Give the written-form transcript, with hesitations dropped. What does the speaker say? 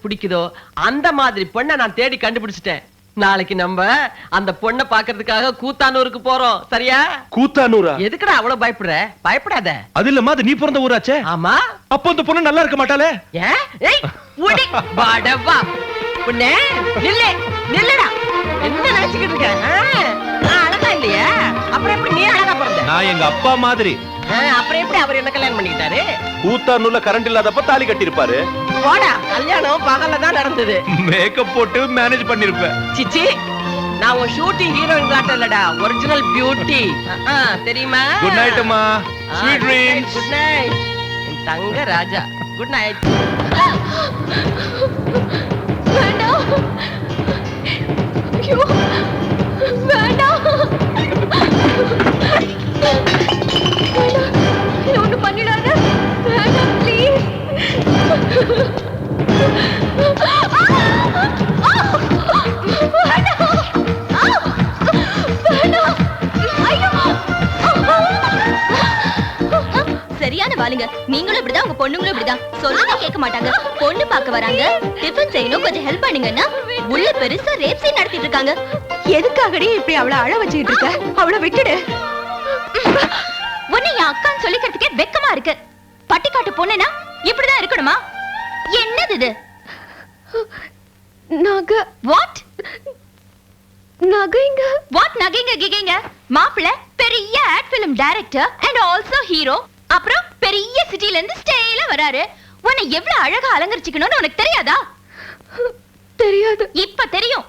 பிடிக்குதோ அந்த மாதிரி பொண்ணை நான் தேடி கண்டுபிடிச்சிட்டேன். நாளைக்கு நம்ம அந்த பொண்ணை பாக்குறதுக்காக கூத்தானூருக்கு போறோம். சரியா? கூத்தானூரா? எதுக்குடா அவ்வளவு பயப்படுற? பயப்படாத. அது இல்லம்மா, அது நீ பிறந்த ஊராச்சே. ஆமா. அப்போ அந்த பொண்ணு நல்லா இருக்க மாட்டாளே? ஏன்? ஏய் ஓடி வாடவா. பொண்ணே நில்லே நில்லுடா. என்ன நினைச்சிட்டு இருக்க? நான் அழகா இல்லையா? அப்புறம் எப்படி நீ அழகா பிறந்த? நான் எங்க அப்பா மாதிரி. அப்புறம் எப்படி அவர் என்ன கல்யாணம் பண்ணிக்கிட்டாரு? கூத்தானூர்ல கரண்ட் இல்லாதப்ப தாலி கட்டிருப்பாரு. போடா, கல்யாணம் பகல்ல தான் நடந்தது. மேக்கப் போட்டு மேனேஜ் பண்ணிருப்பேன். சிச்சி, நான் ஒரு ஷூட்டிங் ஹீரோயின் காட்ட இல்லடா, ஒரிஜினல் பியூட்டி. தெரியுமா? குட் நைட் அம்மா. Sweet dreams. குட் நைட் என் தங்க ராஜா. Good night. வேண்டாம். ஐயோ வேண்டாம். ஒண்ணு பண்ணிடாத. வேண்டாம் ப்ளீஸ். சரியான வாளுங்க. நீங்களும் இப்படிதான், உங்க பொண்ணுங்களும் இப்படிதான். சொல்லுங்க கேட்க மாட்டாங்க. பொண்ணு பார்க்க வராங்க, டிஃபன் செய்யணும், கொஞ்சம் ஹெல்ப் பண்ணுங்கன்னா உள்ள பெருசா ரேப் சீன் நடத்திட்டு இருக்காங்க. எதுக்காகடி இப்படி அவளை அழ வச்சுக்கிட்டு இருக்க? அவளை விட்டுடு. உன்னை என் அக்கான்னு சொல்லிக்கிறதுக்கே வெக்கமா இருக்கு. பட்டிக்காட்டு பொண்ணுனா இப்படிதான் இருக்கணுமா? என்னது இது? நகை. வாட் நகைங்க? வாட் நகைங்க கிகைங்க? மாப்பிள்ளை பெரிய ad film director and also hero. அப்புறம் பெரிய சிட்டில இருந்து ஸ்டைலா வராரு. உன்னை எவ்வளவு அழகா அலங்கரிச்சுக்கணும்னு உனக்கு தெரியாதா? தெரியாது. இப்ப தெரியும்.